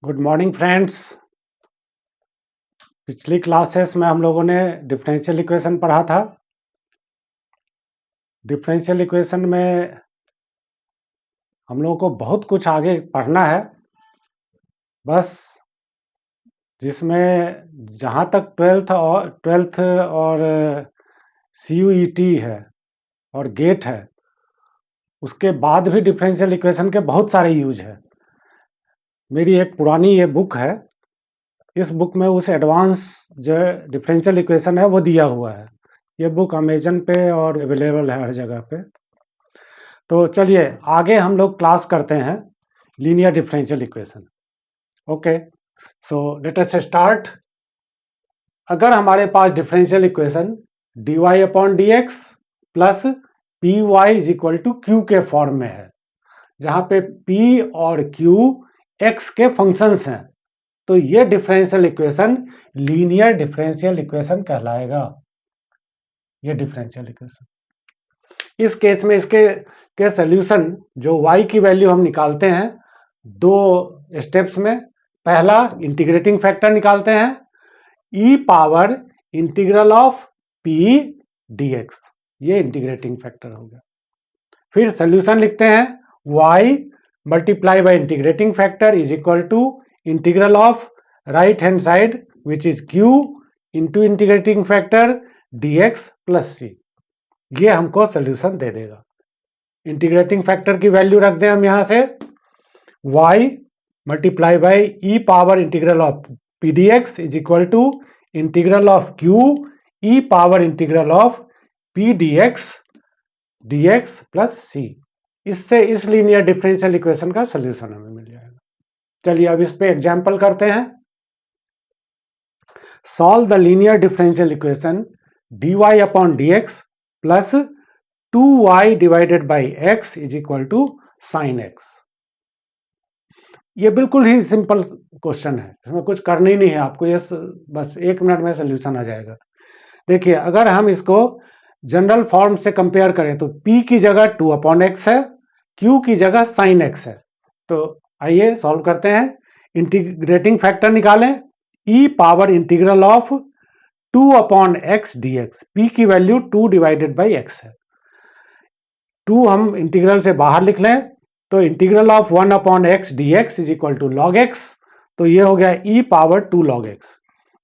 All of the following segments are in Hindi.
Good morning friends. पिछली क्लासेस में हम लोगों ने डिफरेंशियल इक्वेशन पढ़ा था। डिफरेंशियल इक्वेशन में हम लोगों को बहुत कुछ आगे पढ़ना है, बस जिसमें जहाँ तक ट्वेल्थ और CUET है और गेट है, उसके बाद भी डिफरेंशियल इक्वेशन के बहुत सारे यूज है। मेरी एक पुरानी ये बुक है, इस बुक में उस एडवांस जो डिफरेंशियल इक्वेशन है वो दिया हुआ है। ये बुक अमेजन पे और अवेलेबल है हर जगह पे। तो चलिए आगे हम लोग क्लास करते हैं linear differential equation. Okay, so let us start. अगर हमारे पास differential equation dy/dx plus P Y is equal to Q के फॉर्म में है, जहां पे p और q x के फंक्शंस हैं, तो ये differential equation linear differential equation कहलाएगा। ये डिफरेंशियल इक्वेशन, इस केस में इसके सॉल्यूशन जो y की वैल्यू हम निकालते हैं दो स्टेप्स में। पहला इंटीग्रेटिंग फैक्टर निकालते हैं e power integral of p dx, ये इंटीग्रेटिंग फैक्टर हो गया। फिर सॉल्यूशन लिखते हैं y multiply by integrating factor is equal to integral of right hand side which is q into integrating factor dx plus c। ये हमको सोल्यूशन दे देगा। इंटीग्रेटिंग फैक्टर की वैल्यू रख दें हम यहां से y multiply by e power integral of P D X is equal to integral of q e power integral of P D x plus C. इससे इस लीनियर डिफरेंशियल इक्वेशन का सोल्यूशन हमें मिल जाएगा। चलिए अब इस पे एग्जांपल करते हैं। Solve the linear differential equation dy/dx plus 2y divided by x is equal to sine x। ये बिल्कुल ही सिंपल क्वेश्चन है, इसमें कुछ करना ही नहीं है आपको, ये बस 1 मिनट में सोल्यूशन आ जाएगा। देखिए अगर हम इसको जनरल फॉर्म से कंपेयर करें तो p की जगह 2/x है, q की जगह साइन x है। तो आइए सॉल्व करते हैं। इंटीग्रेटिंग फैक्टर निकालें, e power integral of 2/x dx, p की वैल्यू 2 डिवाइडेड बाई x है। 2 हम इंटीग्रल से बाहर लिख लें तो integral of 1/x dx is equal to log x, तो ये हो गया e पावर 2 लॉग x।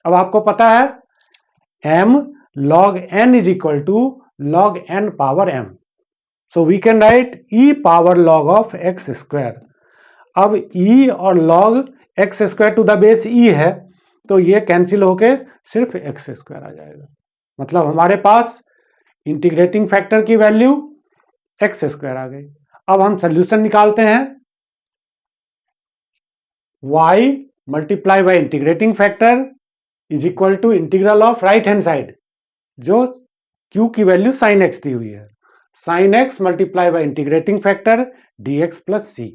अब आपको पता है m log n is equal to log n power m, so we can write e power log of x square. अब e और log x square to the base e है, तो ये कैंसिल होके सिर्फ x स्क्वायर आ जाएगा। मतलब हमारे पास इंटीग्रेटिंग फैक्टर की वैल्यू x स्क्वायर आ गई। अब हम सोल्यूशन निकालते हैं y multiply by integrating factor is equal to integral of right hand side, जो q की वैल्यू साइन x दी हुई है, sine x multiply by integrating factor dx plus c।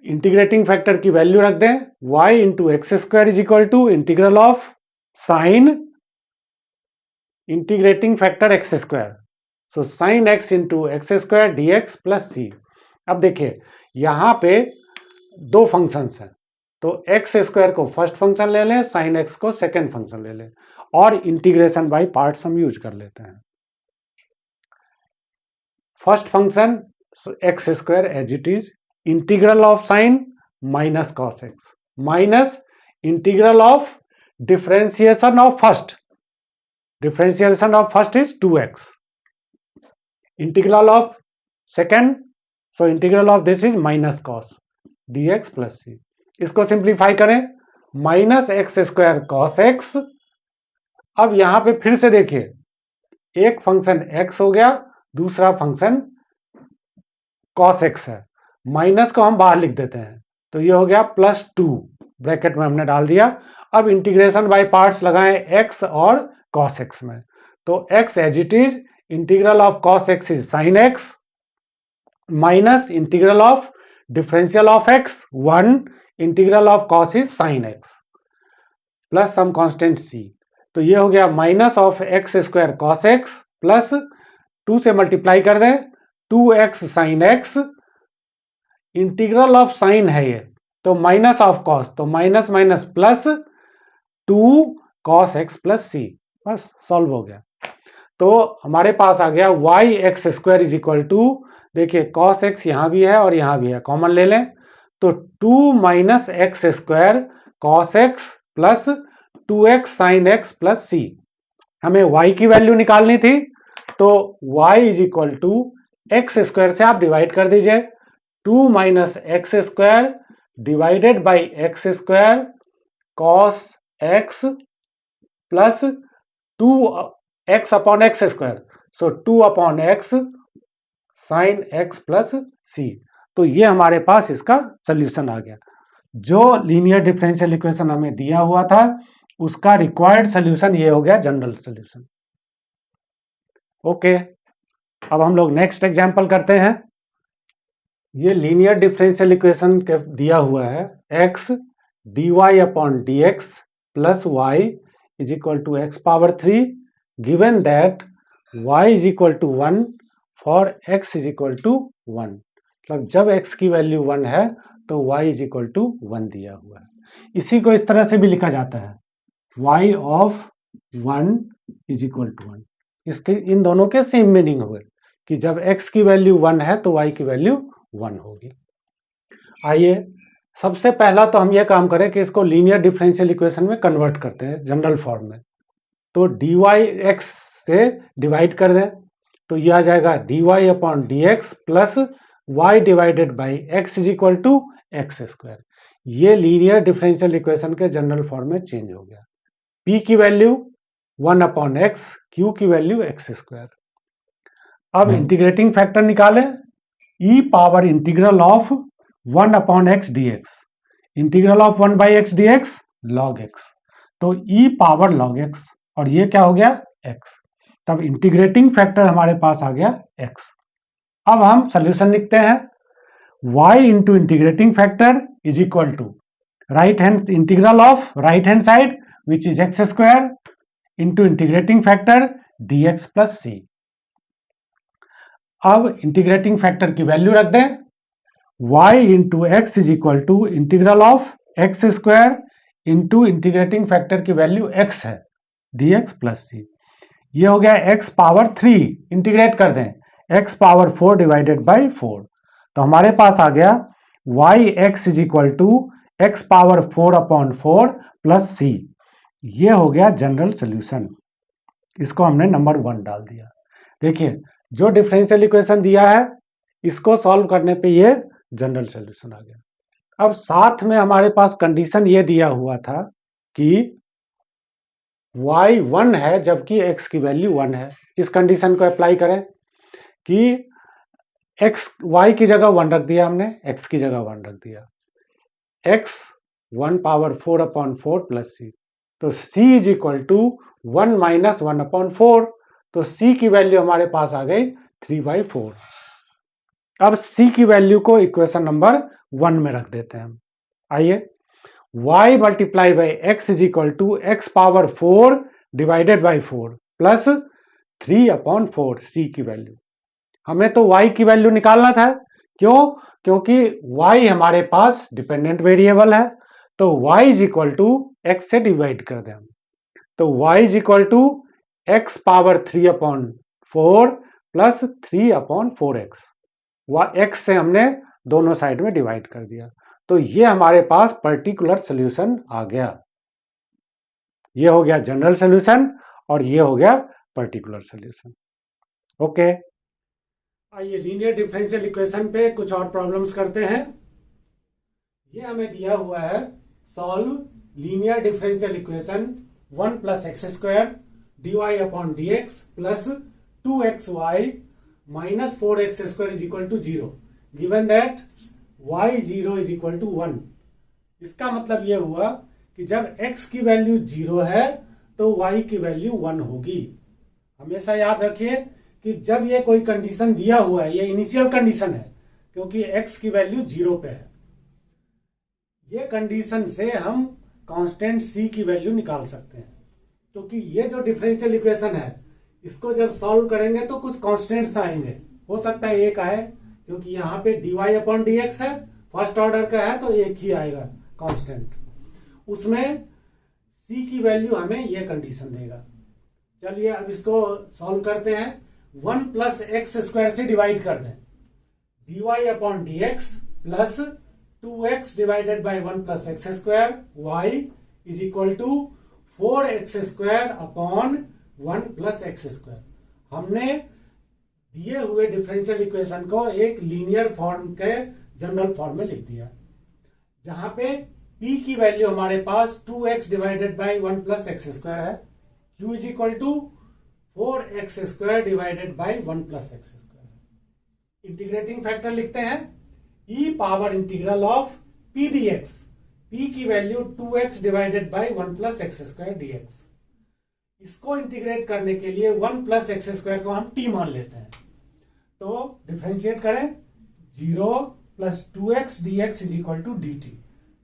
Integrating factor की वैल्यू रख दें y into x square is equal to integral of sine integrating factor x square, so sine x into x square dx plus c। अब देखिए यहां पे दो फंक्शंस हैं, तो एक्स स्क्वायर को फर्स्ट फंक्शन ले लें, साइन एक्स को सेकेंड फंक्शन ले लें, और इंटीग्रेशन बाय पार्ट्स हम यूज कर लेते हैं। First function x square as it is, integral of sine minus cos x minus integral of differentiation of first, differentiation of first is 2x, integral of second, so integral of this is minus cos dx plus सी। इसको सिंप्लीफाई करें, minus X square cos X. अब यहां पे फिर से देखिए, एक फंक्शन x हो गया, दूसरा फंक्शन कॉस एक्स है, माइनस को हम बाहर लिख देते हैं, तो ये हो गया प्लस 2, ब्रैकेट में हमने डाल दिया। अब इंटीग्रेशन बाय पार्ट्स लगाएं x और कॉस एक्स में, तो x as it is, integral of cos x is sine x minus integral of differential of x 1, integral of cos is sine x plus some constant c, तो ये हो गया minus of x square cos x plus 2 से मल्टीप्लाई कर दें 2x sine x, integral of sine है ये, तो माइनस ऑफ कॉस, तो minus minus plus 2 cos x plus C, बस सॉल्व हो गया। तो हमारे पास आ गया Y X square is equal to, देखिए cos x यहां भी है और यहां भी है, कॉमन ले लें, तो 2 minus X square cos x plus 2x sine X plus C. हमें y की वैल्यू निकालनी थी, तो y is equal to x square से आप डिवाइड कर दीजिए, 2 minus X square divided by X square cos x plus 2x upon X square, so 2 upon X sine X plus सी। तो ये हमारे पास इसका सोल्यूशन आ गया। जो लीनियर डिफरेंशियल इक्वेशन हमें दिया हुआ था उसका रिक्वायर्ड सोल्यूशन ये हो गया, जनरल सोल्यूशन। ओके, अब हम लोग नेक्स्ट एग्जांपल करते हैं। ये लीनियर डिफरेंशियल इक्वेशन दिया हुआ है, x dy upon dx plus y is equal to x power 3 given that y is equal to 1 for x is equal to 1। मतलब जब x की वैल्यू 1 है तो y इज इक्वल टू 1 दिया हुआ है। इसी को इस तरह से भी लिखा जाता है, y of 1 is equal to 1। इसके इन दोनों के सेम मीनिंग हुए कि जब x की वैल्यू 1 है तो y की वैल्यू 1 होगी। आइए सबसे पहला तो हम यह काम करें कि इसको लीनियर डिफरेंशियल इक्वेशन में कन्वर्ट करते हैं जनरल फॉर्म में। तो dy x से डिवाइड कर दें तो यह आ जाएगा dy upon dx plus y divided by x is equal to x square. ये लीनियर डिफरेंशियल इक्वेशन के जनरल फॉर्म में चेंज हो गया। p की वैल्यू 1 अपॉन x, q की वैल्यू एक्स स्क्वायर। अब इंटीग्रेटिंग फैक्टर निकालें, e power integral of 1 upon x d x, integral of 1 by x d x log x, तो e पावर लॉग एक्स और ये क्या हो गया x। तब इंटीग्रेटिंग फैक्टर हमारे पास आ गया x। अब हम सोल्यूशन लिखते हैं, y into integrating factor is equal to right hand integral of right hand side which is X square into integrating factor dx plus C. अब इंटीग्रेटिंग फैक्टर की वैल्यू रख दें, y into X is equal to integral of x square into integrating factor की वैल्यू x है dx प्लस सी। ये हो गया x पावर 3, इंटीग्रेट कर दें x पावर 4 डिवाइडेड बाई 4, तो हमारे पास आ गया y x is equal to x power 4 upon 4 plus सी। ये हो गया जनरल सोल्यूशन। इसको हमने नंबर 1 डाल दिया। देखिए जो डिफरेंशियल इक्वेशन दिया है इसको सॉल्व करने पे ये जनरल सोल्यूशन आ गया। अब साथ में हमारे पास कंडीशन ये दिया हुआ था कि y 1 है जबकि x की वैल्यू 1 है। इस कंडीशन को अप्लाई करें कि y की जगह 1 रख दिया हमने, x की जगह 1 रख दिया, x 1 पावर 4 अपॉन 4 प्लस सी, तो c is equal to 1 minus 1 upon 4, तो c की वैल्यू हमारे पास आ गई 3/4। अब c की वैल्यू को इक्वेशन नंबर 1 में रख देते हैं हम। आइए y multiply by x is equal to x power 4 divided by 4 plus 3 upon 4 c की वैल्यू। हमें तो y की वैल्यू निकालना था, क्यों? क्योंकि y हमारे पास डिपेंडेंट वेरिएबल है, तो y is equal to x से डिवाइड कर दें हम, तो y is equal to x power 3 upon 4 plus 3 upon 4x, x से हमने दोनों साइड में डिवाइड कर दिया, तो ये हमारे पास पर्टिकुलर सोल्यूशन आ गया। ये हो गया जनरल सोल्यूशन और ये हो गया पर्टिकुलर सोल्यूशन। ओके, आइए लीनियर डिफरेंशियल इक्वेशन पे कुछ और प्रॉब्लम्स करते हैं। ये हमें दिया हुआ है, solve linear differential equation 1 plus x square d y upon d x plus 2xy minus 4x square is equal to 0 given that y0 is equal to 1। इसका मतलब यह हुआ कि जब x की वैल्यू 0 है तो y की वैल्यू 1 होगी। हमेशा याद रखिए कि जब ये कोई कंडीशन दिया हुआ है, ये इनिशियल कंडीशन है क्योंकि x की वैल्यू 0 पे है, ये कंडीशन से हम कांस्टेंट c की वैल्यू निकाल सकते हैं, क्योंकि ये जो डिफरेंशियल इक्वेशन है इसको जब सॉल्व करेंगे तो कुछ कांस्टेंट्स आएंगे। हो सकता है एक आए क्योंकि यहाँ पे dy अपॉन dx है फर्स्ट ऑर्डर का है तो एक ही आएगा कांस्टेंट, उसमें c की वैल्यू हमें ये कंडीशन देगा। चलिए अब इसको सॉल्व करते हैं। 1 प्लस एक्स स्क्वायर से डिवाइड कर दें, dy upon d x plus 2x divided by 1 plus x square y is equal to 4x square upon 1 plus x square. हमने दिए हुए डिफरेंशियल इक्वेशन को एक लीनियर फॉर्म के जनरल फॉर्म में लिख दिया, जहां पे p की वैल्यू हमारे पास 2x divided by 1 plus x square है, q is equal to 4x square divided by 1 plus x square. Integrating factor लिखते हैं e power integral of p dx, p की value 2x divided by 1 plus x square dx। इसको इंटीग्रेट करने के लिए 1 प्लस एक्स स्क्वायर को हम t मान लेते हैं, तो डिफरेंशिएट करें 0 plus 2x dx is equal to dt,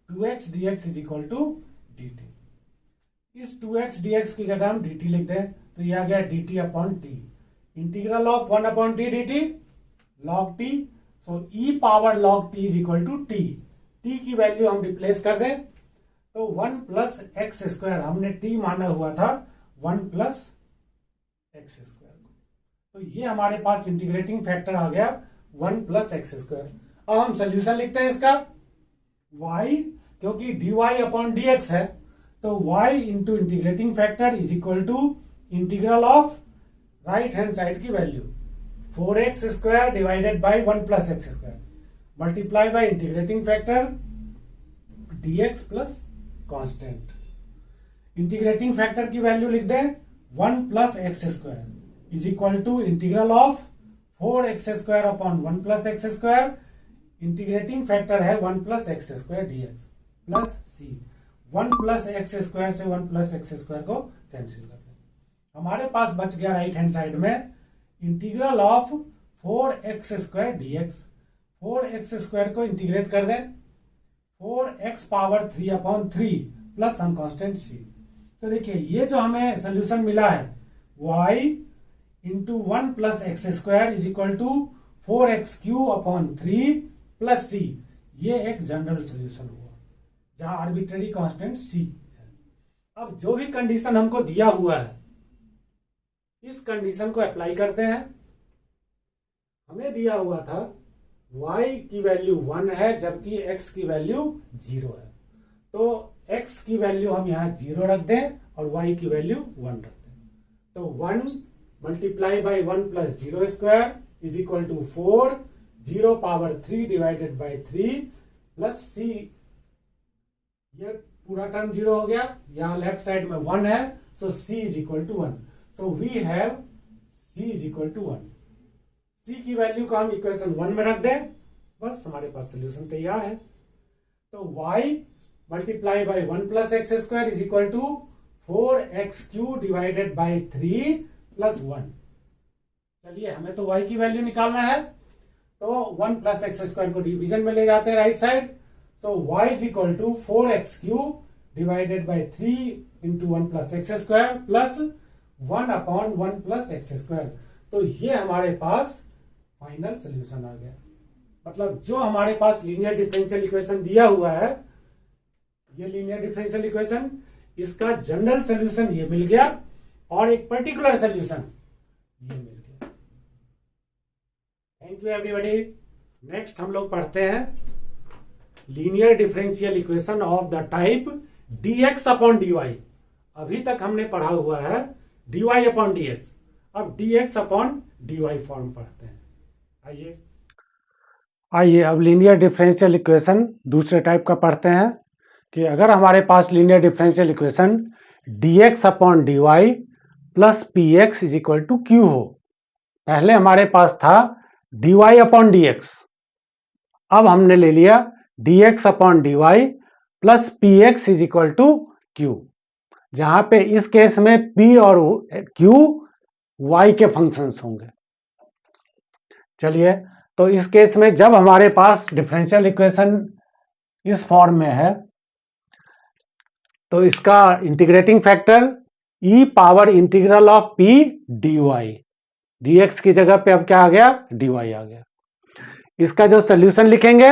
2x dx is equal to dt। इस 2x dx की जगह हम dt लिख दें तो यह आ गया dt upon t, integral of 1 upon t dt log t, so e power log t is equal to t। t की वैल्यू हम रिप्लेस कर दें तो 1 प्लस एक्स स्क्वायर, हमने t माना हुआ था 1 प्लस एक्स स्क्वायर, तो ये हमारे पास इंटीग्रेटिंग फैक्टर आ गया 1 प्लस एक्स स्क्वायर। अब हम सोल्यूशन लिखते हैं इसका, y क्योंकि dy अपॉन dx है तो y into integrating factor is equal to integral of right hand side की value 4x square divided by 1 plus x square multiply by integrating factor dx plus constant. Integrating factor की वैल्यू लिख दें 1 plus x square is equal to integral of 4x square upon 1 plus x square, integrating factor है 1 plus x square dx plus c। 1 plus x square से 1 प्लस एक्स स्क्वायर को कैंसिल कर दें, हमारे पास बच गया राइट हैंड साइड में integral of 4x square dx। 4x square को इंटीग्रेट कर दें 4x power 3 upon 3 plus some constant c। तो देखिए ये जो हमें सोल्यूशन मिला है y into 1 plus x square is equal to 4x cube upon 3 plus c, ये एक जनरल सोल्यूशन हुआ जहां आर्बिट्ररी कांस्टेंट c है। अब जो भी कंडीशन हमको दिया हुआ है इस कंडीशन को अप्लाई करते हैं। हमें दिया हुआ था y की वैल्यू 1 है जबकि x की वैल्यू 0 है, तो x की वैल्यू हम यहां 0 रख दें और y की वैल्यू 1 रख दें, तो 1 multiply by 1 plus 0 square is equal to 4, 0 power 3 divided by 3 plus c। ये पूरा टर्म 0 हो गया, यहां लेफ्ट साइड में 1 है, so c is equal to 1, so we have c is equal to 1। c की वैल्यू को हम इक्वेशन 1 में रख दें, बस हमारे पास सोल्यूशन तैयार है। तो y multiply by 1 plus x square is equal to 4x cube divided by 3 plus 1। चलिए हमें तो y की वैल्यू निकालना है, तो 1 प्लस एक्स स्क्वायर को डिवीजन में ले जाते हैं right side, so y is equal to 4x cube divided by 3 into 1 plus x square plus 1 upon 1 plus x square. तो ये हमारे पास फाइनल सोल्यूशन आ गया, मतलब जो हमारे पास लीनियर डिफरेंशियल इक्वेशन दिया हुआ है, ये लीनियर डिफरेंशियल इक्वेशन, इसका जनरल सोल्यूशन ये मिल गया और एक पर्टिकुलर सोल्यूशन ये मिल गया। Thank you everybody. नेक्स्ट हम लोग पढ़ते हैं linear differential equation of the type dx upon dy। अभी तक हमने पढ़ा हुआ है dy अपॉन dx, अब dx अपॉन dy फॉर्म पढ़ते हैं। आइए अब लीनियर डिफरेंशियल इक्वेशन दूसरे टाइप का पढ़ते हैं कि अगर हमारे पास linear differential equation dx upon dy plus px is equal to q हो। पहले हमारे पास था dy अपॉन dx, अब हमने ले लिया dx upon dy plus px is equal to q, जहां पे इस केस में p और q y के फंक्शंस होंगे। चलिए तो इस केस में जब हमारे पास डिफरेंशियल इक्वेशन इस फॉर्म में है तो इसका integrating factor e power integral of p dy, dx की जगह पे अब क्या आ गया dy आ गया। इसका जो सोल्यूशन लिखेंगे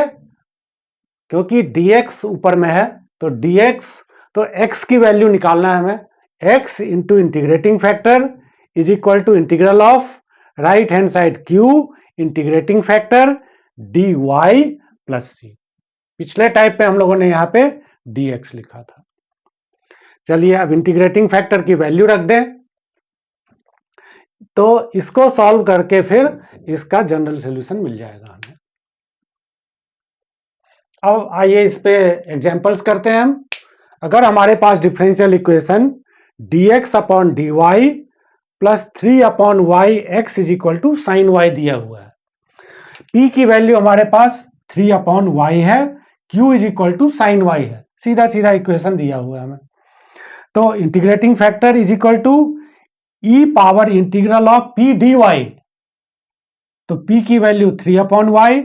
क्योंकि dx ऊपर में है तो dx, तो x की वैल्यू निकालना है हमें, x into integrating factor is equal to integral of right hand side q integrating factor dy plus c। पिछले टाइप पे हम लोगों ने यहाँ पे dx लिखा था। चलिए अब इंटीग्रेटिंग फैक्टर की वैल्यू रख दें, तो इसको सॉल्व करके फिर इसका जनरल सॉल्यूशन मिल जाएगा हमें। अब आइए इस पे एग्जांपल्स करते हैं हम। अगर हमारे पास differential equation dx upon dy plus 3 upon y x is equal to sine y दिया हुआ है, p की वैल्यू हमारे पास 3 अपॉन वाई है, q is equal to sine y है, सीधा सीधा इक्वेशन दिया हुआ है हमें। तो integrating factor is equal to e power integral of p dy, तो p की वैल्यू 3 अपॉन वाई,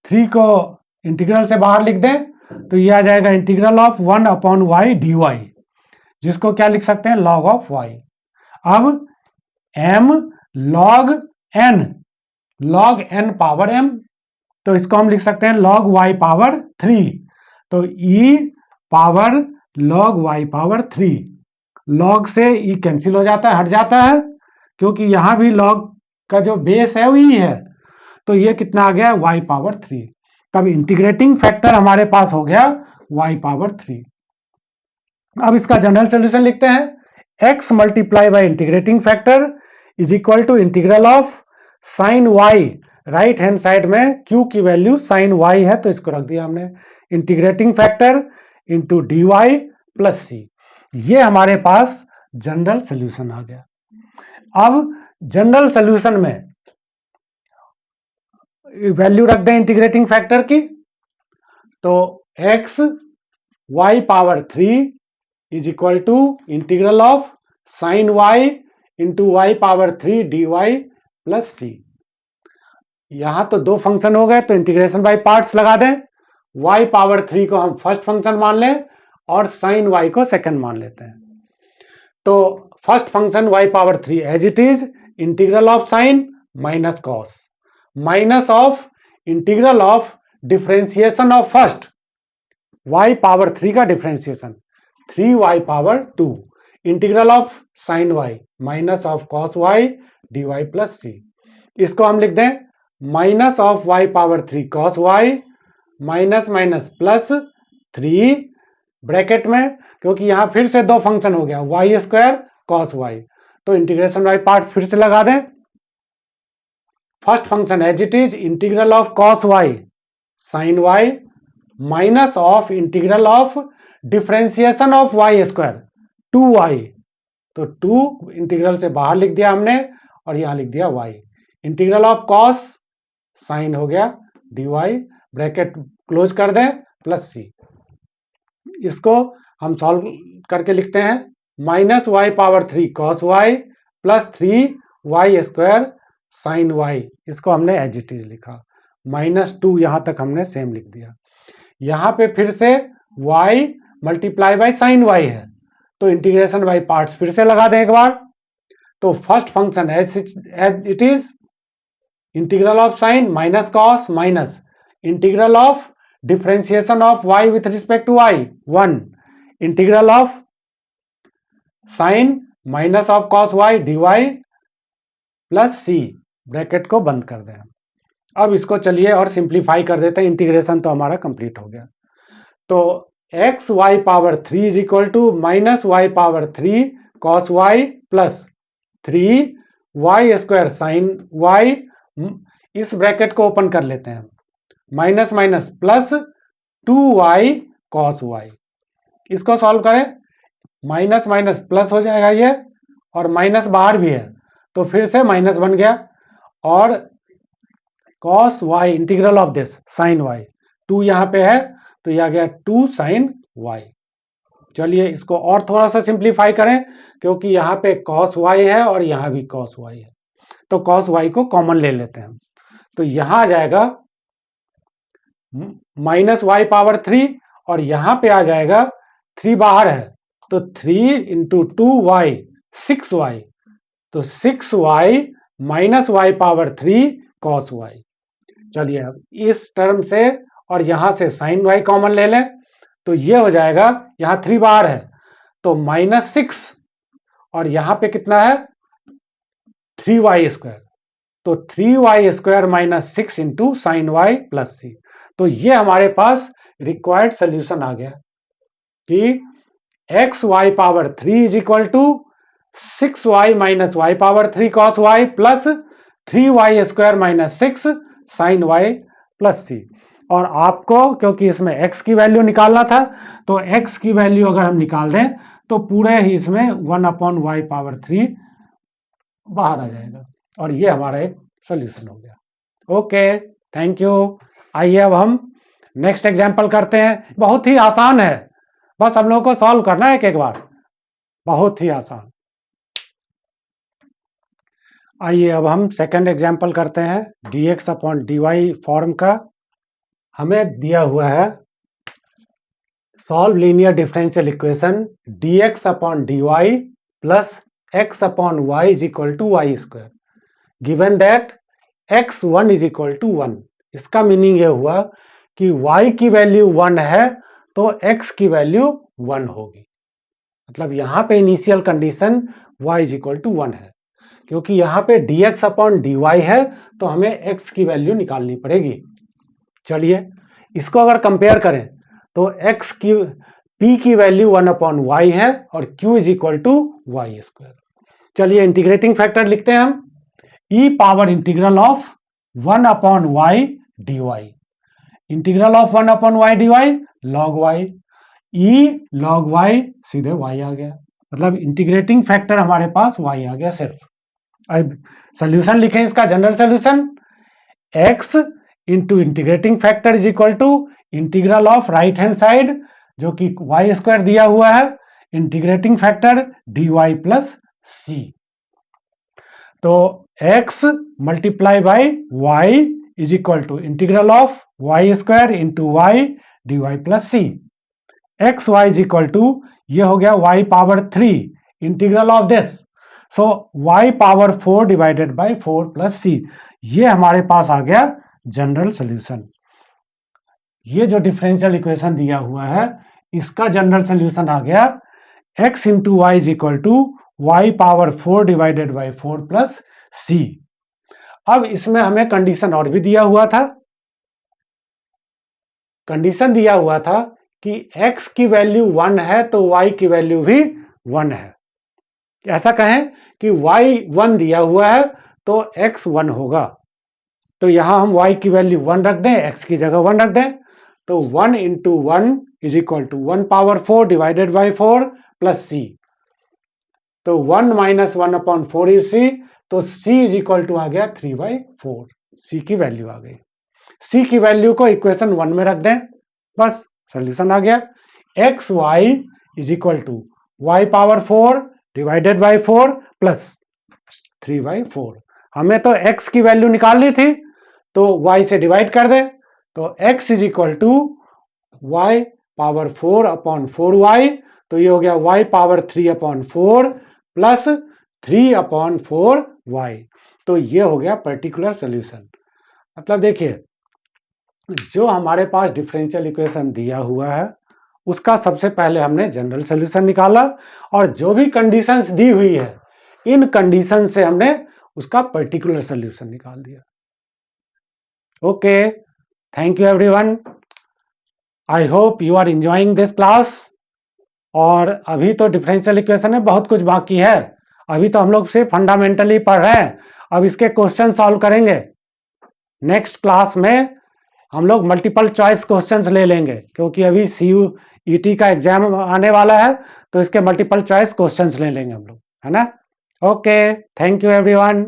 3 को इंटीग्रल से बाहर लिख दें तो ये आ जाएगा integral of 1 upon y d y, जिसको क्या लिख सकते हैं, लॉग ऑफ वाई। अब m log n power m, तो इसको हम लिख सकते हैं log y पावर 3, तो e power log y power 3, log से e कैंसिल हो जाता है, हट जाता है, क्योंकि यहां भी log का जो बेस है वो e है, तो ये कितना आ गया, y पावर 3। तब इंटीग्रेटिंग फैक्टर हमारे पास हो गया y पावर 3। अब इसका जनरल सॉल्यूशन लिखते हैं, x multiply by integrating factor is equal to integral of sine y, right hand side में q की वैल्यू साइन y है तो इसको रख दिया हमने, integrating factor into d y plus सी, ये हमारे पास जनरल सॉल्यूशन आ गया। अब जनरल सॉल्यूशन में वैल्यू रख दें इंटीग्रेटिंग फैक्टर की, तो x y power 3 is equal to integral of sine y into y power 3 dy plus c. यहां तो दो फंक्शन हो गए तो इंटीग्रेशन बाय पार्ट्स लगा दें, y पावर 3 को हम फर्स्ट फंक्शन मान लें और साइन y को सेकंड मान लेते हैं। तो first function y power 3 as it is integral of sine minus cos minus of integral of differentiation of first y power 3 का differentiation 3y power 2 integral of sine y minus of cos y dy plus सी। इसको हम लिख दें minus of y power 3 cos y minus minus plus 3 bracket में, क्योंकि यहां फिर से दो फंक्शन हो गया y स्क्वायर कॉस y, तो इंटीग्रेशन बाय पार्ट्स फिर से लगा दें। First function as it is integral of cos y sine y minus of integral of differentiation of y square 2y, तो 2 इंटीग्रल से बाहर लिख दिया हमने और यहां लिख दिया y, integral of cos sine हो गया dy, ब्रैकेट क्लोज कर दें प्लस सी। इसको हम सॉल्व करके लिखते हैं minus y power 3 cos y plus 3y square sine y, इसको हमने एज इट इज लिखा, माइनस 2 यहां तक हमने सेम लिख दिया। यहां पे फिर से y multiply by sine y है, तो इंटीग्रेशन बाय पार्ट्स फिर से लगा दें एक बार। तो first function as it is integral of sine minus cos minus integral of differentiation of y with respect to y 1 integral of sine minus of cos y dy plus c, bracket को बंद कर दें। अब इसको चलिए और सिंप्लीफाई कर देते हैं, इंटीग्रेशन तो हमारा कंप्लीट हो गया। तो x y power 3 is equal to minus y power 3 cos y plus 3y square sine y, इस ब्रैकेट को ओपन कर लेते हैं, minus minus plus 2y cos y। इसको सॉल्व करें, माइनस माइनस प्लस हो जाएगा ये, और माइनस बाहर भी है तो फिर से माइनस बन गया, और cos y integral of this sine y 2 यहां पे है तो यह आ गया 2 साइन y। चलिए इसको और थोड़ा सा सिंप्लीफाई करें, क्योंकि यहाँ पे कॉस y है और यहाँ भी कॉस y है, तो कॉस y को कॉमन ले लेते हैं, तो यहां आ जाएगा माइनस वाई पावर 3 और यहां पे आ जाएगा 3 बाहर है तो 3 इंटू 2y 6y, तो 6y minus y power 3 cos y। चलिए अब इस टर्म से और यहां से साइन वाई कॉमन ले लें तो ये हो जाएगा, यहां 3 बाहर है तो -6 और यहां पे कितना है 3y², तो 3y² -6 into sine y plus सी। तो ये हमारे पास रिक्वायर्ड सोल्यूशन आ गया कि xy power 3 is equal to 6y minus y power 3 cos y plus 3y² -6 sine y plus c. और आपको क्योंकि इसमें x की वैल्यू निकालना था तो x की वैल्यू अगर हम निकाल दें तो पूरे ही इसमें 1/y पावर 3 बाहर आ जाएगा और ये हमारा एक सोल्यूशन हो गया। Okay, thank you. आइए अब हम नेक्स्ट एग्जांपल करते हैं। बहुत ही आसान है, बस हम लोगों को सॉल्व करना है एक बार, बहुत ही आसान। आइए अब हम सेकंड एग्जांपल करते हैं dx अपॉन dy फॉर्म का। हमें दिया हुआ है solve linear differential equation dx upon dy plus x upon y is equal to y², given that x1 is equal to 1। इसका मीनिंग ये हुआ कि y की वैल्यू 1 है तो x की वैल्यू 1 होगी। मतलब यहां पे initial condition y is equal to 1 है, क्योंकि यहां पे dx अपॉन dy है तो हमें x की वैल्यू निकालनी पड़ेगी। चलिए इसको अगर कंपेयर करें तो x की p की वैल्यू 1 अपॉन y है और q is equal to y²। चलिए इंटीग्रेटिंग फैक्टर लिखते हैं हम, e power integral of 1 upon y dy, integral of 1 upon y dy log y, e log y सीधे y आ गया। मतलब इंटीग्रेटिंग फैक्टर हमारे पास y आ गया सिर्फ। अब सोल्यूशन लिखें इसका, general solution x into integrating factor is equal to integral of right hand side जो कि y² दिया हुआ है, integrating factor dy plus c। तो x multiply by y is equal to integral of y² into y dy plus c। X y is equal to ये हो गया y power 3 integral of this, so y power 4 divided by 4 plus c। ये हमारे पास आ गया जनरल सोल्यूशन। ये जो डिफरेंशियल इक्वेशन दिया हुआ है इसका जनरल सोल्यूशन आ गया x into y is equal to y power 4 divided by 4 plus c। अब इसमें हमें कंडीशन और भी दिया हुआ था, कंडीशन दिया हुआ था कि x की वैल्यू 1 है तो y की वैल्यू भी 1 है। ऐसा कहें कि y 1 दिया हुआ है तो x 1 होगा, तो यहां हम y की वैल्यू 1 रख दें, x की जगह 1 रख दें, तो 1 into 1 is equal to 1 power 4 divided by 4 plus c। तो 1 माइनस 1 अपॉन 4 इज c, तो c इज इक्वल टू आ गया 3/4, c की वैल्यू आ गई। c की वैल्यू को इक्वेशन 1 में रख दें, बस सोल्यूशन आ गया। X y is equal to y power 4 divided by 4 plus 3/4। हमें तो x की वैल्यू निकालनी थी तो y से डिवाइड कर दे, तो x is equal to y power 4 upon 4y, तो ये हो गया y power 3 upon 4 plus 3 upon 4y। तो ये हो गया पर्टिकुलर सोल्यूशन। मतलब देखिए जो हमारे पास डिफरेंशियल इक्वेशन दिया हुआ है उसका सबसे पहले हमने जनरल सोल्यूशन निकाला और जो भी कंडीशंस दी हुई है इन कंडीशन से हमने उसका पर्टिकुलर सोल्यूशन निकाल दिया। Okay, thank you everyone, I hope you are enjoying this class. और अभी तो डिफरेंशियल इक्वेशन में बहुत कुछ बाकी है, अभी तो हम लोग सिर्फ फंडामेंटली पढ़ रहे हैं, अब इसके क्वेश्चन सॉल्व करेंगे। नेक्स्ट क्लास में हम लोग मल्टीपल चॉइस क्वेश्चंस ले लेंगे क्योंकि अभी CUET का एग्जाम आने वाला है, तो इसके मल्टीपल चॉइस क्वेश्चंस ले लेंगे हम लोग, है ना। Okay, thank you everyone.